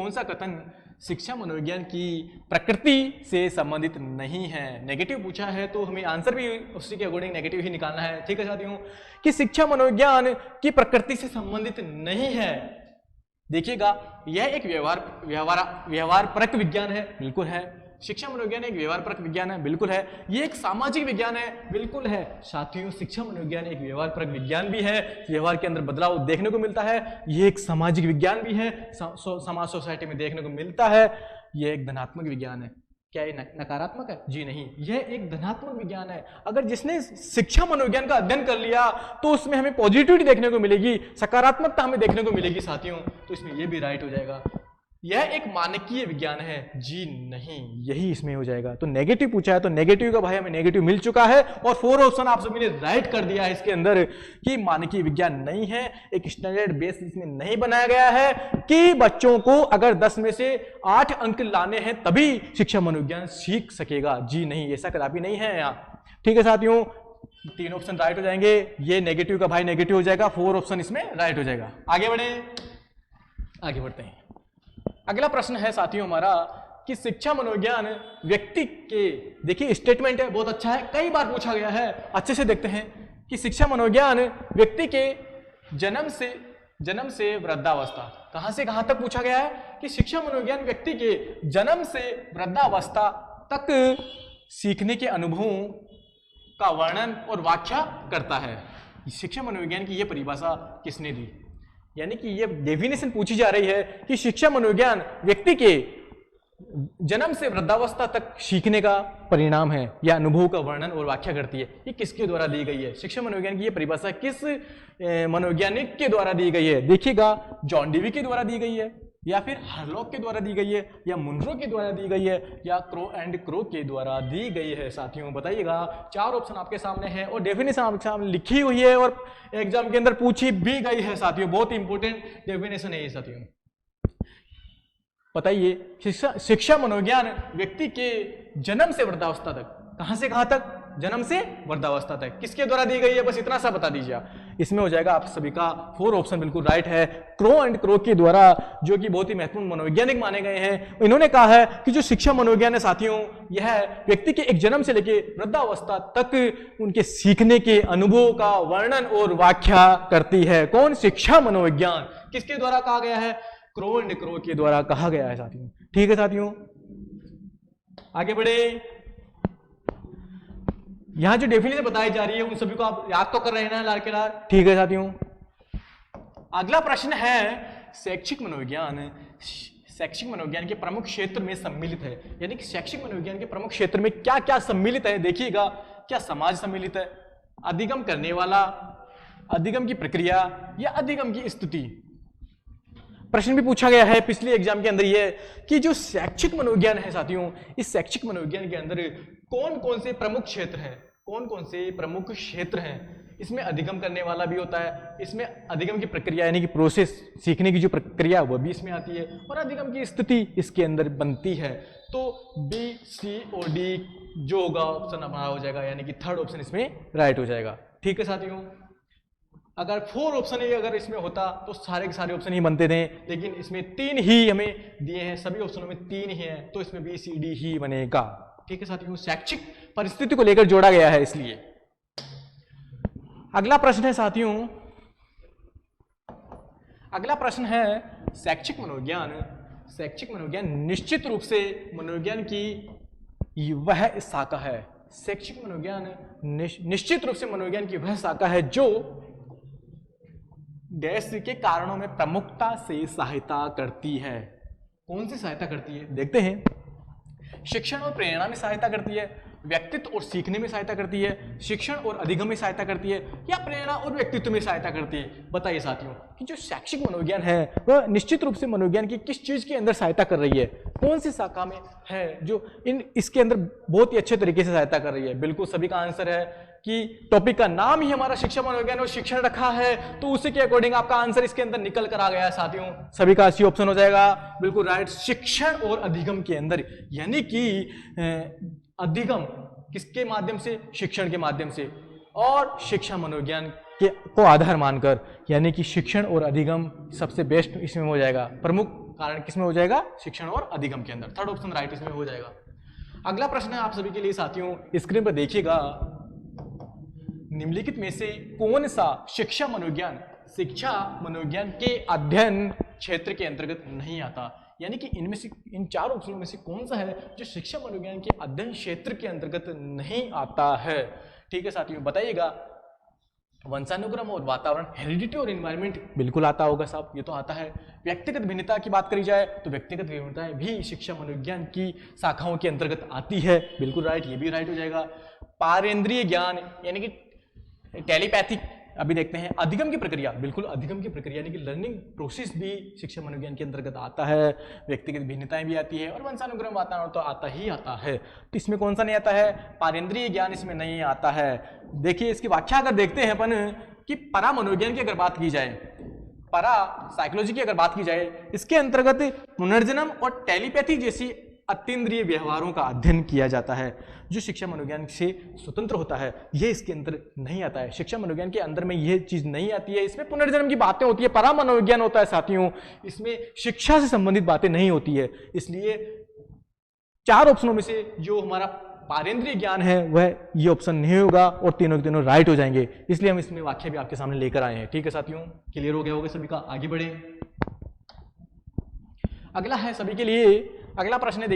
S1: सा कथन शिक्षा मनोविज्ञान की प्रकृति से संबंधित नहीं है? नेगेटिव पूछा है तो हमें आंसर भी उसी के अकॉर्डिंग नेगेटिव ही निकालना है। ठीक है साथियों, कि शिक्षा मनोविज्ञान की प्रकृति से संबंधित नहीं है। देखिएगा, यह एक व्यवहारपरक विज्ञान है। बिल्कुल है। शिक्षा मनोविज्ञान एक व्यवहारपरक विज्ञान है। बिल्कुल है। ये एक सामाजिक विज्ञान है। बिल्कुल है साथियों, शिक्षा मनोविज्ञान एक व्यवहारपरक विज्ञान भी है, व्यवहार के अंदर बदलाव देखने को मिलता है। ये एक सामाजिक विज्ञान भी है, समाज सोसाइटी में देखने को मिलता है। ये एक धनात्मक विज्ञान है। क्या ये नकारात्मक है? जी नहीं, यह एक धनात्मक विज्ञान है। अगर जिसने शिक्षा मनोविज्ञान का अध्ययन कर लिया तो उसमें हमें पॉजिटिविटी देखने को मिलेगी, सकारात्मकता हमें देखने को मिलेगी साथियों। तो इसमें यह भी राइट हो जाएगा। यह एक मानकीय विज्ञान है। जी नहीं, यही इसमें हो जाएगा। तो नेगेटिव पूछा है तो नेगेटिव का भाई हमें नेगेटिव मिल चुका है और 4 ऑप्शन आप सभी ने राइट कर दिया है इसके अंदर कि मानकीय विज्ञान नहीं है, एक स्टैंडर्ड बेस इसमें नहीं बनाया गया है कि बच्चों को अगर 10 में से 8 अंक लाने हैं तभी शिक्षा मनोविज्ञान सीख सकेगा। जी नहीं, ऐसा कदापि नहीं है यहाँ। ठीक है साथियों, 3 ऑप्शन राइट हो जाएंगे। ये नेगेटिव का भाई नेगेटिव हो जाएगा, 4 ऑप्शन इसमें राइट हो जाएगा। आगे बढ़ते हैं। अगला प्रश्न है साथियों हमारा कि शिक्षा मनोविज्ञान व्यक्ति के, देखिए स्टेटमेंट है, बहुत अच्छा है, कई बार पूछा गया है। अच्छे से देखते हैं कि शिक्षा मनोविज्ञान व्यक्ति के जन्म से वृद्धावस्था, कहां से कहां तक पूछा गया है कि शिक्षा मनोविज्ञान व्यक्ति के जन्म से वृद्धावस्था तक सीखने के अनुभवों का वर्णन और व्याख्या करता है। शिक्षा मनोविज्ञान की यह परिभाषा किसने दी? यानी कि ये डेफिनेशन पूछी जा रही है कि शिक्षा मनोविज्ञान व्यक्ति के जन्म से वृद्धावस्था तक सीखने का परिणाम है या अनुभव का वर्णन और व्याख्या करती है। ये किसके द्वारा दी गई है? शिक्षा मनोविज्ञान की ये परिभाषा किस मनोवैज्ञानिक के द्वारा दी गई है? देखिएगा, जॉन डेवी के द्वारा दी गई है। या फिर हरलॉक के द्वारा दी गई है, या मुनरो के द्वारा दी गई है, या क्रो एंड क्रो के द्वारा दी गई है साथियों? बताइएगा। 4 ऑप्शन आपके सामने है और डेफिनेशन आपके सामने लिखी हुई है और एग्जाम के अंदर पूछी भी गई है साथियों। बहुत इंपॉर्टेंट डेफिनेशन है ये साथियों। बताइए, शिक्षा मनोविज्ञान व्यक्ति के जन्म से वृद्धावस्था तक, कहां से कहां तक? जन्म से वृद्धावस्था तक किसके द्वारा दी गई है? बस इतना सा बता दीजिए। इसमें हो जाएगा आप सभी का 4 ऑप्शन बिल्कुल राइट है, क्रो एंड क्रो के द्वारा, जो कि बहुत ही महत्वपूर्ण मनोवैज्ञानिक माने गए हैं। इन्होंने कहा है कि जो शिक्षा मनोविज्ञान है साथियों, यह व्यक्ति के एक जन्म से लेकर वृद्धावस्था तक उनके सीखने के अनुभव का वर्णन और व्याख्या करती है। कौन? शिक्षा मनोविज्ञान। किसके द्वारा कहा गया है? क्रो एंड क्रो के द्वारा कहा गया है साथियों। ठीक है साथियों, आगे बढ़े। यहां जो डेफिनेशन बताई जा रही है उन सभी को आप याद तो कर रहे हैं ना लाल के लाल? ठीक है साथियों। अगला प्रश्न है, शैक्षिक मनोविज्ञान शैक्षिक मनोविज्ञान के प्रमुख क्षेत्र में सम्मिलित है, यानी कि शैक्षिक मनोविज्ञान के प्रमुख क्षेत्र में क्या क्या सम्मिलित है? देखिएगा, क्या समाज सम्मिलित है, अधिगम करने वाला, अधिगम की प्रक्रिया, या अधिगम की स्थिति? प्रश्न भी पूछा गया है पिछले एग्जाम के अंदर ये कि जो शैक्षिक मनोविज्ञान है साथियों, इस शैक्षिक मनोविज्ञान के अंदर कौन कौन से प्रमुख क्षेत्र हैं? कौन कौन से प्रमुख क्षेत्र हैं? इसमें अधिगम करने वाला भी होता है, इसमें अधिगम की प्रक्रिया यानी कि प्रोसेस, सीखने की जो प्रक्रिया वह भी इसमें आती है, और अधिगम की स्थिति इसके अंदर बनती है। तो बी, सी और डी जो होगा ऑप्शन हमारा हो जाएगा, यानी कि थर्ड ऑप्शन इसमें राइट हो जाएगा। ठीक है साथियों, अगर 4 ऑप्शन ही अगर इसमें होता तो सारे के सारे ऑप्शन ही बनते थे, लेकिन इसमें 3 ही हमें दिए हैं, सभी ऑप्शनों में 3 ही हैं, तो इसमें बी, सी, डी ही बनेगा। ठीक है साथियों, शैक्षिक परिस्थिति को लेकर जोड़ा गया है इसलिए। अगला प्रश्न है साथियों, अगला प्रश्न है, शैक्षिक मनोविज्ञान निश्चित रूप से मनोविज्ञान की वह शाखा है, शैक्षिक मनोविज्ञान निश्चित रूप से मनोविज्ञान की वह शाखा है जो डैश के कारणों में प्रमुखता से सहायता करती है। कौन सी सहायता करती है? देखते हैं। शिक्षण और प्रेरणा में सहायता करती है, व्यक्तित्व और सीखने में सहायता करती है, शिक्षण और अधिगम में सहायता करती है, या प्रेरणा और व्यक्तित्व में सहायता करती है? बताइए साथियों कि जो शैक्षिक मनोविज्ञान है वह निश्चित रूप से मनोविज्ञान की किस चीज के अंदर सहायता कर रही है? कौन सी शाखा में है जो इसके अंदर बहुत ही अच्छे तरीके से सहायता कर रही है? बिल्कुल सभी का आंसर है कि टॉपिक का नाम ही हमारा शिक्षा मनोविज्ञान और शिक्षण रखा है, तो उसी के अकॉर्डिंग आपका आंसर इसके अंदर निकल कर आ गया है साथियों। सभी का सी ऑप्शन हो जाएगा बिल्कुल राइट, शिक्षण और अधिगम के अंदर, यानी कि अधिगम किसके माध्यम से? शिक्षण के माध्यम से, और शिक्षा मनोविज्ञान के को आधार मानकर, यानी कि शिक्षण और अधिगम सबसे बेस्ट इसमें हो जाएगा। प्रमुख कारण किसमें हो जाएगा? शिक्षण और अधिगम के अंदर। थर्ड ऑप्शन राइट इसमें हो जाएगा। अगला प्रश्न है आप सभी के लिए साथियों, स्क्रीन पर देखिएगा, निम्नलिखित में से कौन सा शिक्षा मनोविज्ञान के अध्ययन क्षेत्र के अंतर्गत नहीं आता? यानी कि इनमें से, इन 4 ऑप्शनों में से कौन सा है जो शिक्षा मनोविज्ञान के अध्ययन क्षेत्र के अंतर्गत नहीं आता है? ठीक है साथियों, बताइएगा। वंशानुक्रम और वातावरण, हेरिडिटी और एनवायरनमेंट बिल्कुल आता होगा साहब, ये तो आता है। व्यक्तिगत भिन्नता की बात करी जाए तो व्यक्तिगत भिन्नताएं भी शिक्षा मनोविज्ञान की शाखाओं के अंतर्गत आती है, बिल्कुल राइट, ये भी राइट हो जाएगा। पारेंद्रिय ज्ञान यानी कि टेलीपैथिक, अभी देखते हैं। अधिगम की प्रक्रिया, बिल्कुल अधिगम की प्रक्रिया यानी कि लर्निंग प्रोसेस भी शिक्षा मनोविज्ञान के अंतर्गत आता है। व्यक्तिगत भिन्नताएं भी आती है, और वंशानुक्रम वातावरण तो आता ही आता है। तो इसमें कौन सा नहीं आता है? पारेंद्रिय ज्ञान इसमें नहीं आता है। देखिए इसकी व्याख्या अगर देखते हैं अपन कि परा मनोविज्ञान की अगर बात की जाए, परा साइकोलॉजी की अगर बात की जाए, इसके अंतर्गत पुनर्जन्म और टेलीपैथी जैसी अतीन्द्रिय व्यवहारों का अध्ययन किया जाता है, जो शिक्षा मनोविज्ञान से स्वतंत्र होता है। यह इसके अंदर नहीं आता है, शिक्षा मनोविज्ञान के अंदर में यह चीज नहीं आती है। इसमें पुनर्जन्म की बातें होती है, परा मनोविज्ञान होता है साथियों, इसमें शिक्षा से संबंधित बातें नहीं होती है। इसलिए 4 ऑप्शनों में से जो हमारा पारेंद्रिय ज्ञान है वह ये ऑप्शन नहीं होगा, और तीनों के तीनों राइट हो जाएंगे। इसलिए हम इसमें वाक्य भी आपके सामने लेकर आए हैं। ठीक है साथियों, क्लियर हो गया होगा सभी का? आगे बढ़े। अगला है सभी के लिए, अगला प्रश्न है,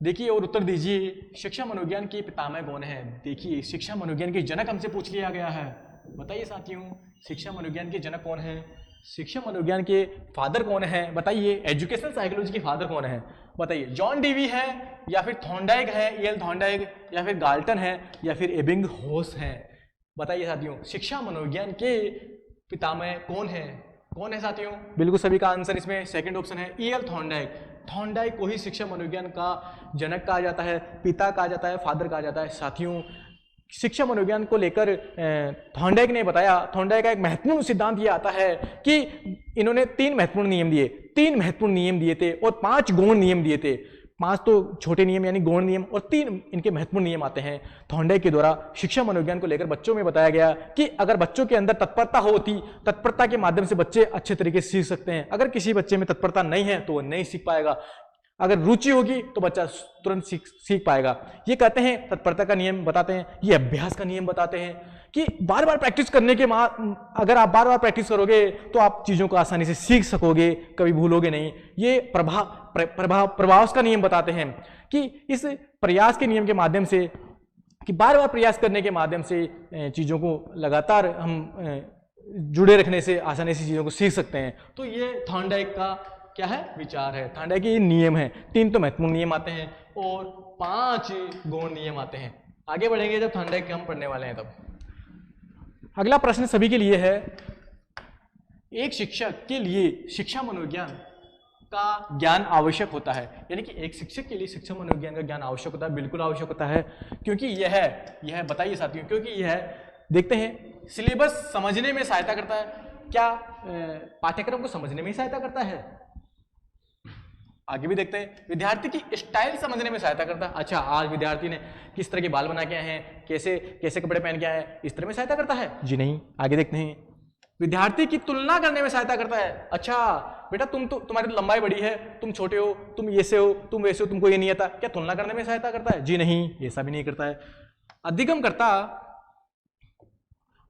S1: देखिए और उत्तर दीजिए। शिक्षा मनोविज्ञान के पितामह कौन है? देखिए शिक्षा मनोविज्ञान के जनक हमसे पूछ लिया गया है। बताइए साथियों, शिक्षा मनोविज्ञान के जनक कौन है? शिक्षा मनोविज्ञान के फादर कौन है? बताइए। एजुकेशनल साइकोलॉजी के फादर कौन है? बताइए। जॉन डीवी है, या फिर थॉर्नडाइक है, एल थॉर्नडाइक, या फिर गाल्टन है, या फिर एबिंगहॉस है? बताइए साथियों, शिक्षा मनोविज्ञान के पितामह कौन है? कौन है साथियों? बिल्कुल सभी का आंसर इसमें सेकंड ऑप्शन है, ईएल थॉर्नडाइक। थॉर्नडाइक को ही शिक्षा मनोविज्ञान का जनक कहा जाता है, पिता कहा जाता है, फादर कहा जाता है। साथियों, शिक्षा मनोविज्ञान को लेकर थॉर्नडाइक ने बताया, थॉर्नडाइक का एक महत्वपूर्ण सिद्धांत ये आता है कि इन्होंने 3 महत्वपूर्ण नियम दिए थे और 5 गौण नियम दिए थे। 5 तो छोटे नियम यानी गौण नियम और 3 इनके महत्वपूर्ण नियम आते हैं। थॉर्नडाइक के द्वारा शिक्षा मनोविज्ञान को लेकर बच्चों में बताया गया कि अगर बच्चों के अंदर तत्परता होती, तत्परता के माध्यम से बच्चे अच्छे तरीके से सीख सकते हैं। अगर किसी बच्चे में तत्परता नहीं है तो वो नहीं सीख पाएगा, अगर रुचि होगी तो बच्चा तुरंत सीख पाएगा। ये कहते हैं, तत्परता का नियम बताते हैं, ये अभ्यास का नियम बताते हैं कि बार बार प्रैक्टिस करने के बाद अगर आप बार बार प्रैक्टिस करोगे तो आप चीज़ों को आसानी से सीख सकोगे, कभी भूलोगे नहीं। ये प्रभाव का नियम बताते हैं कि इस प्रयास के नियम के माध्यम से, कि बार बार प्रयास करने के माध्यम से चीज़ों को लगातार हम जुड़े रखने से आसानी से चीज़ों को सीख सकते हैं। तो ये थॉर्नडाइक का क्या है? विचार है। थॉर्नडाइक के नियम है, 3 तो महत्वपूर्ण नियम आते हैं और 5 गौण नियम आते हैं। आगे बढ़ेंगे जब थॉर्नडाइक के हम पढ़ने वाले हैं तब। अगला प्रश्न सभी के लिए है, एक शिक्षक के लिए शिक्षा मनोविज्ञान का ज्ञान आवश्यक होता है, यानी कि एक शिक्षक के लिए शिक्षा मनोविज्ञान का ज्ञान आवश्यक होता है। बिल्कुल आवश्यक होता है, क्योंकि यह बताइए साथियों, क्योंकि यह देखते हैं सिलेबस समझने में सहायता करता है। क्या पाठ्यक्रम को समझने में सहायता करता है? आगे भी देखते हैं, विद्यार्थी की स्टाइल समझने में सहायता करता है। अच्छा, आज विद्यार्थी ने किस तरह के बाल बना के आए हैं, कैसे कपड़े पहन के आए हैं, इस तरह में सहायता करता है? जी नहीं। आगे देखते हैं, विद्यार्थी की तुलना करने में सहायता करता है। अच्छा बेटा, तुम्हारी तो लंबाई बड़ी है, तुम छोटे हो, तुम ऐसे हो, तुम वैसे हो, तुमको ये नहीं आता, क्या तुलना करने में सहायता करता है? जी नहीं, ऐसा भी नहीं करता है। अधिगम करता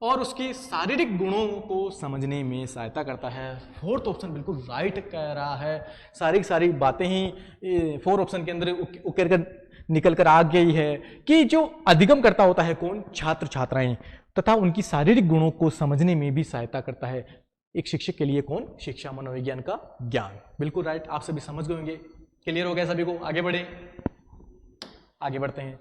S1: और उसके शारीरिक गुणों को समझने में सहायता करता है। 4th ऑप्शन बिल्कुल राइट कह रहा है। सारी बातें ही 4 ऑप्शन के अंदर उकेर कर निकल कर आ गई है कि जो अधिगम करता होता है कौन? छात्र छात्राएं, तथा उनकी शारीरिक गुणों को समझने में भी सहायता करता है एक शिक्षक के लिए कौन? शिक्षा मनोविज्ञान का ज्ञान। बिल्कुल राइट, आप सभी समझ गए होंगे। क्लियर हो गया सभी को? आगे बढ़ते हैं।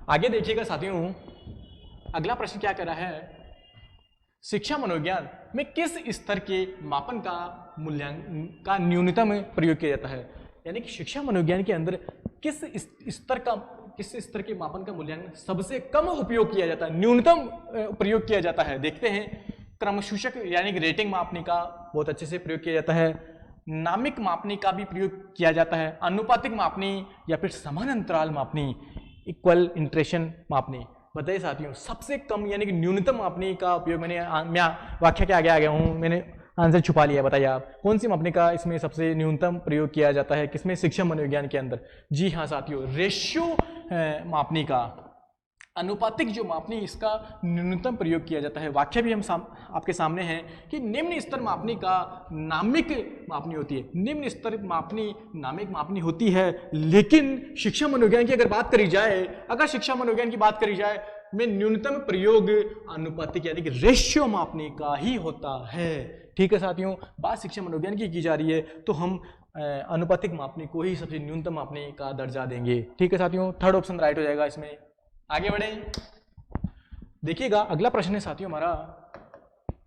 S1: आगे देखिएगा साथियों, अगला प्रश्न क्या कर रहा है, शिक्षा मनोविज्ञान में किस स्तर के मापन का मूल्यांकन का न्यूनतम प्रयोग किया जाता है? यानी कि शिक्षा मनोविज्ञान के अंदर किस स्तर के मापन का मूल्यांकन सबसे कम उपयोग किया जाता है, न्यूनतम प्रयोग किया जाता है? देखते हैं, क्रमसूचक यानी कि रेटिंग मापनी का बहुत अच्छे से प्रयोग किया जाता है, नामिक मापनी का भी प्रयोग किया जाता है, अनुपातिक मापनी या फिर समान अंतराल मापनी, इक्वल इंटरेक्शन मापनी। बताइए साथियों, सबसे कम यानी कि न्यूनतम मापनी का उपयोग, मैं व्याख्या के आगे आ गया हूं, मैंने आंसर छुपा लिया। बताइए आप, कौन सी मापनी का इसमें सबसे न्यूनतम प्रयोग किया जाता है? किसमें? शिक्षा मनोविज्ञान के अंदर। जी हाँ साथियों, रेशियो मापनी का, अनुपातिक जो मापनी, इसका न्यूनतम प्रयोग किया जाता है। व्याख्या भी हम आपके सामने है कि निम्न स्तर मापनी का नामिक मापनी होती है। निम्न स्तर मापनी नामिक मापनी होती है, लेकिन शिक्षा मनोविज्ञान की अगर बात करी जाए, में न्यूनतम प्रयोग अनुपातिक यानी कि रेशियो मापनी का ही होता है। ठीक है साथियों, बात शिक्षा मनोविज्ञान की जा रही है तो हम अनुपातिक मापनी को ही सबसे न्यूनतम मापनी का दर्जा देंगे। ठीक है साथियों, 3rd ऑप्शन राइट हो जाएगा इसमें। आगे बढ़े, देखिएगा अगला प्रश्न है साथियों हमारा,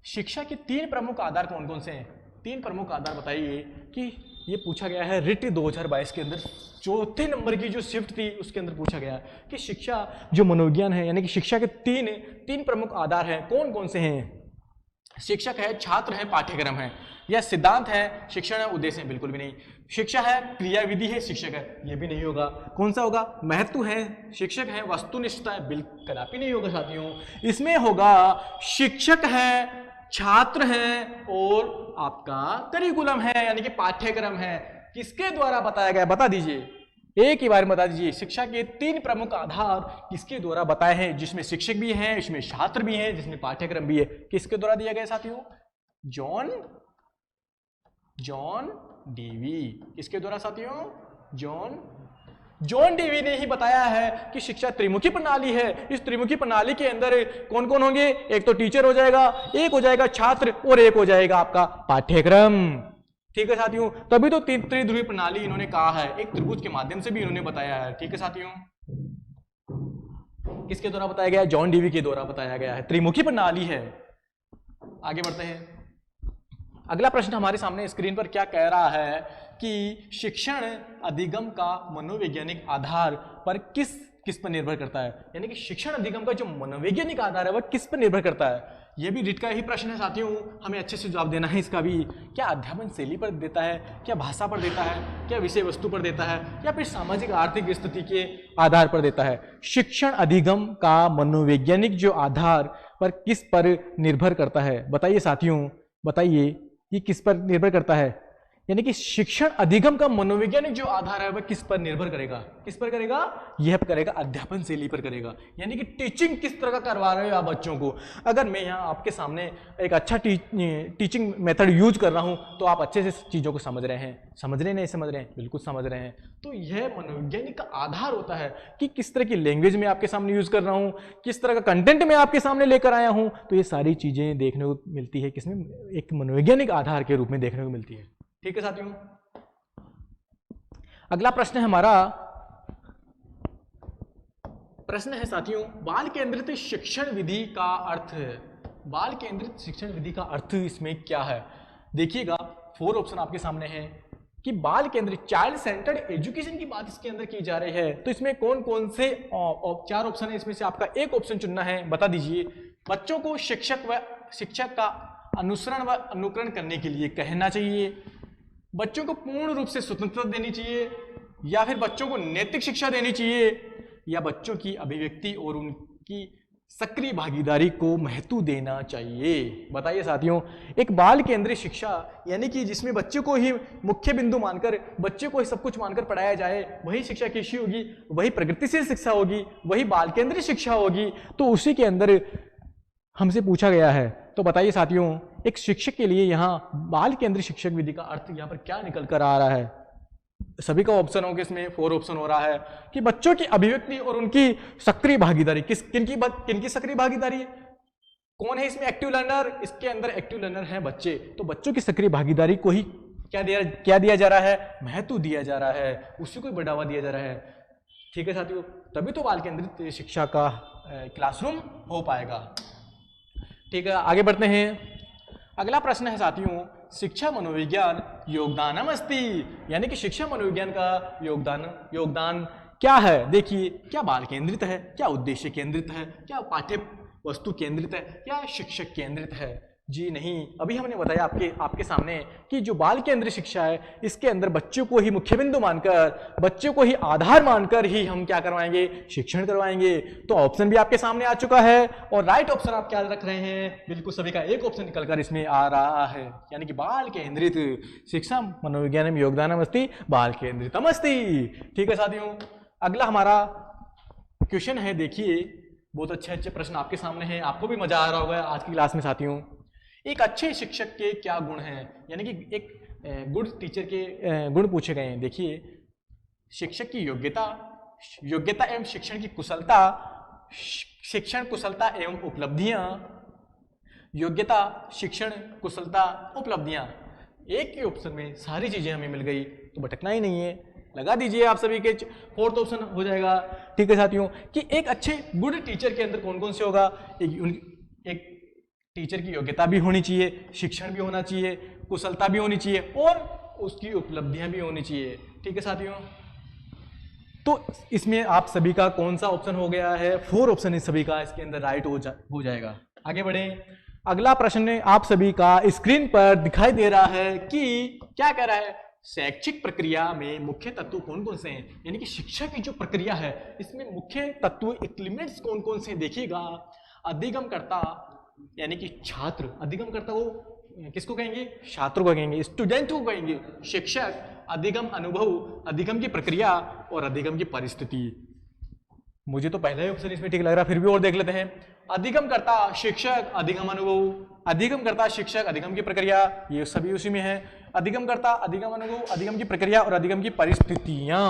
S1: शिक्षा के 3 प्रमुख आधार कौन कौन से हैं? 3 प्रमुख आधार बताइए। कि ये पूछा गया है रिट 2022 के अंदर, 4थे नंबर की जो शिफ्ट थी उसके अंदर पूछा गया कि शिक्षा जो मनोविज्ञान है यानी कि शिक्षा के 3 प्रमुख आधार हैं, कौन कौन से हैं? शिक्षक है, छात्र है, पाठ्यक्रम है, या सिद्धांत है, शिक्षण है, उद्देश्य है? बिल्कुल भी नहीं। शिक्षा है, क्रियाविधि है, शिक्षक है? ये भी नहीं होगा। कौन सा होगा? महत्व है, शिक्षक है, वस्तुनिष्ठता है? बिल्कुल कदापि नहीं होगा साथियों। इसमें होगा शिक्षक है, छात्र है और आपका करिकुलम है यानी कि पाठ्यक्रम है। किसके द्वारा बताया गया? बता दीजिए, एक ही बार बता दीजिए। शिक्षा के 3 प्रमुख आधार किसके द्वारा बताए हैं? जिसमें शिक्षक भी हैं, इसमें छात्र भी हैं, जिसमें पाठ्यक्रम भी है। किसके द्वारा दिया गया साथियों? John Dewey. किसके द्वारा साथियों? जॉन डीवी ने ही बताया है कि शिक्षा त्रिमुखी प्रणाली है। इस त्रिमुखी प्रणाली के अंदर कौन कौन होंगे? एक तो टीचर हो जाएगा, एक हो जाएगा छात्र और एक हो जाएगा आपका पाठ्यक्रम। ठीक है साथियों, तभी तो त्रिध्रुवी प्रणाली इन्होंने कहा है, एक त्रिभुज के माध्यम से भी इन्होंने बताया है। ठीक है साथियों, किसके द्वारा बताया गया है? जॉन डीवी के द्वारा बताया गया है। त्रिमुखी प्रणाली है। आगे बढ़ते हैं। अगला प्रश्न हमारे सामने स्क्रीन पर क्या कह रहा है कि शिक्षण अधिगम का मनोवैज्ञानिक आधार पर किस पर निर्भर करता है, यानी कि शिक्षण अधिगम का जो मनोवैज्ञानिक आधार है वह किस पर निर्भर करता है। यह भी रीट का ही प्रश्न है साथियों, हमें अच्छे से जवाब देना है इसका भी। क्या अध्यापन शैली पर देता है, क्या भाषा पर देता है, क्या विषय वस्तु पर देता है, या फिर सामाजिक आर्थिक स्थिति के आधार पर देता है। शिक्षण अधिगम का मनोवैज्ञानिक जो आधार पर किस पर निर्भर करता है, बताइए साथियों, बताइए ये किस पर निर्भर करता है। यानी कि शिक्षण अधिगम का मनोवैज्ञानिक जो आधार है वह किस पर निर्भर करेगा, किस पर करेगा? यह करेगा अध्यापन शैली पर करेगा। यानी कि टीचिंग किस तरह का करवा रहे हो आप बच्चों को। अगर मैं यहाँ आपके सामने एक अच्छा टीचिंग मेथड यूज कर रहा हूँ तो आप अच्छे से चीज़ों को समझ रहे हैं, समझ रहे नहीं समझ रहे हैं, बिल्कुल समझ रहे हैं। तो यह मनोवैज्ञानिक का आधार होता है कि किस तरह की लैंग्वेज मैं आपके सामने यूज कर रहा हूँ, किस तरह का कंटेंट मैं आपके सामने लेकर आया हूँ। तो ये सारी चीज़ें देखने को मिलती है किसमें? एक मनोवैज्ञानिक आधार के रूप में देखने को मिलती है। ठीक है साथियों। अगला प्रश्न है हमारा, प्रश्न है साथियों, बाल केंद्रित शिक्षण विधि का अर्थ है। बाल केंद्रित शिक्षण विधि का अर्थ इसमें क्या है? देखिएगा 4 ऑप्शन आपके सामने हैं कि बाल केंद्रित चाइल्ड सेंटर्ड एजुकेशन की बात इसके अंदर की जा रही है। तो इसमें कौन कौन से 4 ऑप्शन है, इसमें से आपका एक ऑप्शन चुनना है, बता दीजिए। बच्चों को शिक्षक का अनुसरण व अनुकरण करने के लिए कहना चाहिए, बच्चों को पूर्ण रूप से स्वतंत्रता देनी चाहिए, या फिर बच्चों को नैतिक शिक्षा देनी चाहिए, या बच्चों की अभिव्यक्ति और उनकी सक्रिय भागीदारी को महत्व देना चाहिए। बताइए साथियों, एक बाल केंद्रित शिक्षा यानी कि जिसमें बच्चे को ही मुख्य बिंदु मानकर, बच्चे को ही सब कुछ मानकर पढ़ाया जाए, वही शिक्षा कैसी होगी? वही प्रगतिशील शिक्षा होगी, वही बाल केंद्रित शिक्षा होगी। तो उसी के अंदर हमसे पूछा गया है। तो बताइए साथियों, एक शिक्षक के लिए यहाँ बाल केंद्रित शिक्षक विधि का अर्थ यहाँ पर क्या निकल कर आ रहा है? सभी का ऑप्शन होगा, इसमें 4 ऑप्शन हो रहा है कि बच्चों की अभिव्यक्ति और उनकी सक्रिय भागीदारी। किनकी सक्रिय भागीदारी है? कौन है इसमें एक्टिव लर्नर? इसके अंदर एक्टिव लर्नर है बच्चे। तो बच्चों की सक्रिय भागीदारी को ही क्या दिया जा रहा है? महत्व दिया जा रहा है, उसी को बढ़ावा दिया जा रहा है। ठीक है साथियों, तभी तो बाल केंद्रित शिक्षा का क्लासरूम हो पाएगा। ठीक है, आगे बढ़ते हैं। अगला प्रश्न है साथियों, शिक्षा मनोविज्ञान योगदानम अस्ति, यानी कि शिक्षा मनोविज्ञान का योगदान क्या है? देखिए, क्या बाल केंद्रित है, क्या उद्देश्य केंद्रित है, क्या पाठ्य वस्तु केंद्रित है, क्या शिक्षक केंद्रित है? जी नहीं। अभी हमने बताया आपके सामने कि जो बाल केंद्रित शिक्षा है इसके अंदर बच्चों को ही मुख्य बिंदु मानकर, बच्चों को ही आधार मानकर ही हम क्या करवाएंगे? शिक्षण करवाएंगे। तो ऑप्शन भी आपके सामने आ चुका है और राइट ऑप्शन आप क्या रख रहे हैं? बिल्कुल सभी का एक ऑप्शन निकलकर इसमें आ रहा है, यानी कि बाल केंद्रित शिक्षा मनोविज्ञानम योगदानम अस्ति बाल केंद्रितम अस्ति। ठीक है साथियों, अगला हमारा क्वेश्चन है। देखिए, बहुत अच्छे प्रश्न आपके सामने हैं, आपको भी मजा आ रहा होगा आज की क्लास में साथियों। एक अच्छे शिक्षक के क्या गुण हैं, यानी कि एक गुड टीचर के गुण पूछे गए हैं। देखिए, शिक्षक की योग्यता एवं शिक्षण की कुशलता, शिक्षण कुशलता एवं उपलब्धियां, योग्यता, शिक्षण, कुशलता, उपलब्धियां। एक के ऑप्शन में सारी चीजें हमें मिल गई तो भटकना ही नहीं है। लगा दीजिए आप सभी के 4th ऑप्शन हो जाएगा। ठीक है साथियों, कि एक अच्छे गुड टीचर के अंदर कौन कौन से होगा? एक टीचर की योग्यता भी होनी चाहिए, शिक्षण भी होना चाहिए, कुशलता भी होनी चाहिए और उसकी उपलब्धियां भी होनी चाहिए। ठीक है साथियों, तो इसमें आप सभी का कौन सा ऑप्शन हो गया है? 4 ऑप्शन इस सभी का इसके अंदर राइट हो जाएगा। आगे बढ़े। अगला प्रश्न आप सभी का स्क्रीन पर दिखाई दे रहा है कि क्या कह रहा है? शैक्षिक प्रक्रिया में मुख्य तत्व कौन कौन से हैं, यानी कि शिक्षा की जो प्रक्रिया है इसमें मुख्य तत्व एलिमेंट्स कौन कौन से? देखिएगा, अधिगमकर्ता यानी कि छात्र, अधिगमकर्ता को किसको कहेंगे? छात्रों को कहेंगे, स्टूडेंट को कहेंगे। शिक्षक, अधिगम अनुभव, अधिगम की प्रक्रिया और अधिगम की परिस्थिति। मुझे तो पहला ही ऑप्शन इसमें ठीक लग रहा है, फिर भी और देख लेते हैं। अधिगमकर्ता, शिक्षक, अधिगम अनुभव, अधिगमकर्ता, शिक्षक, अधिगम की प्रक्रिया, ये सभी उसी में है। अधिगमकर्ता, अधिगम अनुभव, अधिगम की प्रक्रिया और अधिगम की परिस्थितियां।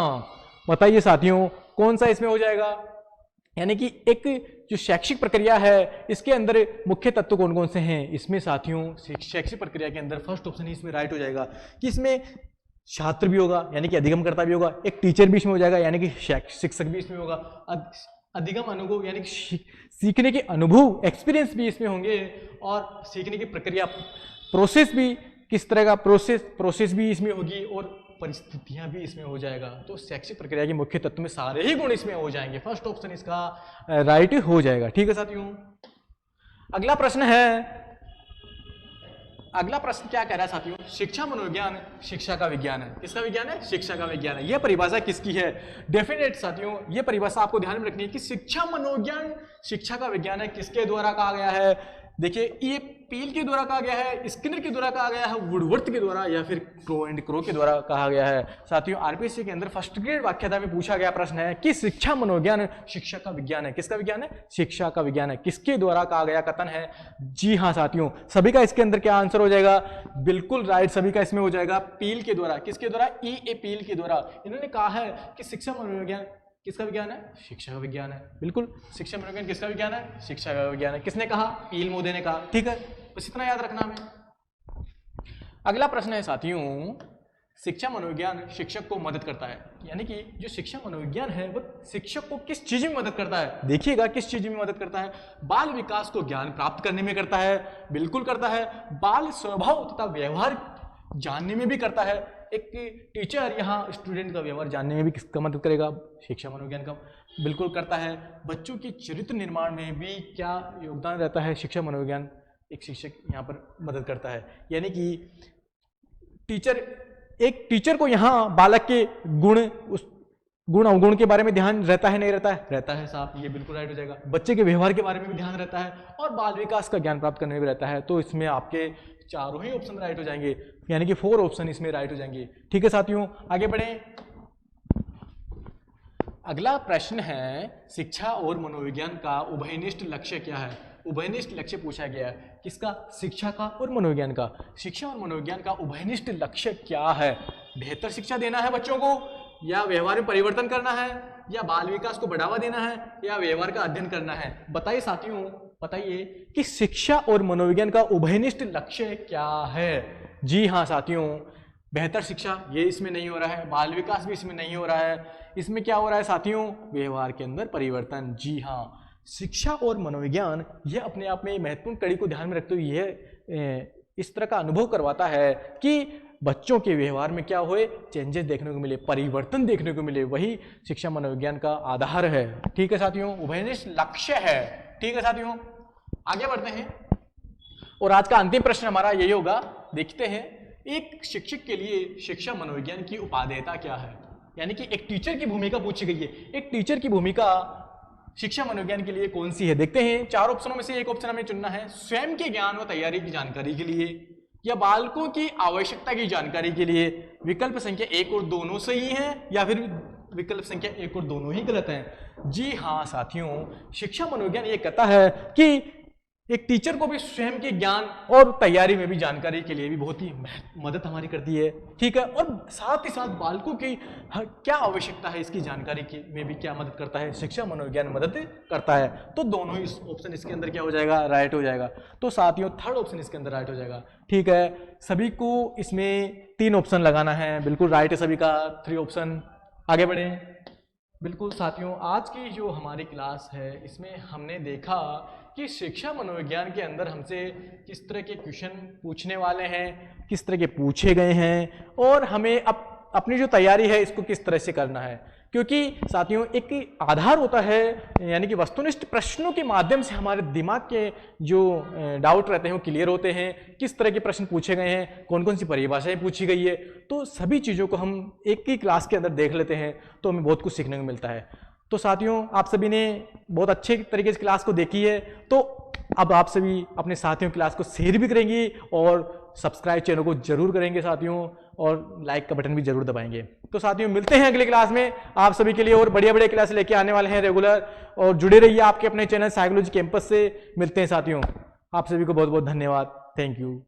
S1: बताइए साथियों, कौन सा इसमें हो जाएगा? यानी कि एक जो शैक्षिक प्रक्रिया है इसके अंदर मुख्य तत्व कौन कौन से हैं? इसमें साथियों शैक्षिक प्रक्रिया के अंदर फर्स्ट ऑप्शन ही इसमें राइट हो जाएगा कि इसमें छात्र भी होगा, यानी कि अधिगमकर्ता भी होगा, एक टीचर भी इसमें हो जाएगा, यानी कि शिक्षक भी इसमें होगा, अधिगम अनुभव यानी सीखने के अनुभव एक्सपीरियंस भी इसमें होंगे, और सीखने की प्रक्रिया प्रोसेस भी, किस तरह का प्रोसेस भी इसमें होगी, और परिस्थितियां भी इसमें हो जाएगा। तो शैक्षिक प्रक्रिया के मुख्य तत्व में सारे ही गुण इसमें हो जाएंगे। फर्स्ट ऑप्शन इसका राइट हो जाएगा। ठीक है साथियों, अगला प्रश्न है, अगला प्रश्न क्या कह रहा है साथियों, शिक्षा मनोविज्ञान शिक्षा का विज्ञान है। किसका विज्ञान है? शिक्षा का विज्ञान है। यह परिभाषा किसकी है? डेफिनेट साथियों, यह परिभाषा आपको ध्यान में रखनी है कि शिक्षा मनोविज्ञान शिक्षा का विज्ञान है। किसके द्वारा कहा गया है? देखिए, ये पील के द्वारा कहा गया है, स्किनर के द्वारा कहा गया है, वुडवर्थ के द्वारा, या फिर क्रो एंड क्रो के द्वारा कहा गया है। साथियों, आरपीएससी के अंदर फर्स्ट ग्रेड वाक्यता में पूछा गया प्रश्न है कि शिक्षा मनोविज्ञान शिक्षा का विज्ञान है। किसका विज्ञान है? शिक्षा का विज्ञान है। किसके द्वारा कहा गया कथन है? जी हाँ साथियों, सभी का इसके अंदर क्या आंसर हो जाएगा? बिल्कुल राइट, सभी का इसमें हो जाएगा पील के द्वारा। किसके द्वारा? E.A. पील के द्वारा। इन्होंने कहा है कि शिक्षा मनोविज्ञान किसका विज्ञान है? शिक्षा का विज्ञान है। बिल्कुल, शिक्षा मनोविज्ञान किसका विज्ञान है? शिक्षा का विज्ञान है। किसने कहा? पील मोदी ने कहा। ठीक है, बस इतना याद रखना हमें। अगला प्रश्न है साथियों, शिक्षा मनोविज्ञान शिक्षक को मदद करता है, यानी कि जो शिक्षा मनोविज्ञान है वो शिक्षक को किस चीज में मदद करता है? देखिएगा किस चीज में मदद करता है। बाल विकास को ज्ञान प्राप्त करने में करता है, बिल्कुल करता है। बाल स्वभाव तथा व्यवहार जानने में भी करता है। एक टीचर यहाँ स्टूडेंट का व्यवहार जानने में भी किसका मदद करेगा? शिक्षा मनोविज्ञान का बिल्कुल करता है। बच्चों की चरित्र निर्माण में भी क्या योगदान रहता है? शिक्षा मनोविज्ञान एक शिक्षक यहाँ पर मदद करता है। यानी कि एक टीचर को यहाँ बालक के गुण अवगुण के बारे में ध्यान रहता है, नहीं रहता है? रहता है साहब, ये बिल्कुल राइट हो जाएगा। बच्चे के व्यवहार के बारे में भी ध्यान रहता है, और बाल विकास का ज्ञान प्राप्त करने में भी रहता है। तो इसमें आपके चारों ही ऑप्शन राइट हो जाएंगे, यानी कि 4 ऑप्शन इसमें राइट हो जाएंगे। ठीक है साथियों, आगे बढ़ें। अगला प्रश्न है, शिक्षा और मनोविज्ञान का उभयनिष्ठ लक्ष्य क्या है? उभयनिष्ठ लक्ष्य पूछा गया है। किसका? शिक्षा का और मनोविज्ञान का। शिक्षा और मनोविज्ञान का उभयनिष्ठ लक्ष्य क्या है? बेहतर शिक्षा देना है बच्चों को, या व्यवहार में परिवर्तन करना है, या बाल विकास को बढ़ावा देना है, या व्यवहार का अध्ययन करना है? बताइए साथियों, बताइए कि शिक्षा और मनोविज्ञान का उभयनिष्ठ लक्ष्य क्या है? जी हाँ साथियों, बेहतर शिक्षा ये इसमें नहीं हो रहा है, बाल विकास भी इसमें नहीं हो रहा है। इसमें क्या हो रहा है साथियों? व्यवहार के अंदर परिवर्तन। जी हाँ, शिक्षा और मनोविज्ञान यह अपने आप में महत्वपूर्ण कड़ी को ध्यान में रखते हुए यह इस तरह का अनुभव करवाता है कि बच्चों के व्यवहार में क्या होए? चेंजेस देखने को मिले, परिवर्तन देखने को मिले। वही शिक्षा मनोविज्ञान का आधार है। ठीक है साथियों, उभयनिष्ठ लक्ष्य है। ठीक है साथियों, आगे बढ़ते हैं, और आज का अंतिम प्रश्न हमारा यही होगा। देखते हैं, एक शिक्षक के लिए शिक्षा मनोविज्ञान की उपादेयता क्या है? यानी कि एक टीचर की भूमिका पूछी गई है। एक टीचर की भूमिका शिक्षा मनोविज्ञान के लिए कौन सी है? देखते हैं। 4 ऑप्शनों में से एक ऑप्शन हमें चुनना है। स्वयं के ज्ञान व तैयारी की जानकारी के लिए, या बालकों की आवश्यकता की जानकारी के लिए। विकल्प संख्या 1 और दोनों सही है, या फिर विकल्प संख्या 1 और दोनों ही गलत हैं। जी हाँ साथियों, शिक्षा मनोविज्ञान ये कहता है कि एक टीचर को भी स्वयं के ज्ञान और तैयारी में भी जानकारी के लिए भी बहुत ही मदद हमारी करती है। ठीक है, और साथ ही साथ बालकों की क्या आवश्यकता है इसकी जानकारी की में भी क्या मदद करता है? शिक्षा मनोविज्ञान मदद करता है। तो दोनों ही ऑप्शन इसके अंदर क्या हो जाएगा? राइट हो जाएगा। तो साथियों, 3rd ऑप्शन इसके अंदर राइट हो जाएगा। ठीक है, सभी को इसमें 3 ऑप्शन लगाना है। बिल्कुल राइट है सभी का 3 ऑप्शन। आगे बढ़ें। बिल्कुल साथियों, आज की जो हमारी क्लास है इसमें हमने देखा कि शिक्षा मनोविज्ञान के अंदर हमसे किस तरह के क्वेश्चन पूछने वाले हैं, किस तरह के पूछे गए हैं, और हमें अपनी जो तैयारी है इसको किस तरह से करना है। क्योंकि साथियों, एक आधार होता है, यानी कि वस्तुनिष्ठ प्रश्नों के माध्यम से हमारे दिमाग के जो डाउट रहते हैं वो क्लियर होते हैं। किस तरह के प्रश्न पूछे गए हैं, कौन कौन सी परिभाषाएं पूछी गई है, तो सभी चीज़ों को हम एक ही क्लास के अंदर देख लेते हैं, तो हमें बहुत कुछ सीखने को मिलता है। तो साथियों, आप सभी ने बहुत अच्छे तरीके से क्लास को देखी है, तो अब आप सभी अपने साथियों की क्लास को शेयर भी करेंगे, और सब्सक्राइब चैनल को जरूर करेंगे साथियों, और लाइक का बटन भी जरूर दबाएंगे। तो साथियों, मिलते हैं अगली क्लास में आप सभी के लिए, और बढ़िया बढ़िया क्लास लेके आने वाले हैं रेगुलर, और जुड़े रहिए आपके अपने चैनल साइकोलॉजी कैंपस से। मिलते हैं साथियों, आप सभी को बहुत बहुत धन्यवाद। Thank you.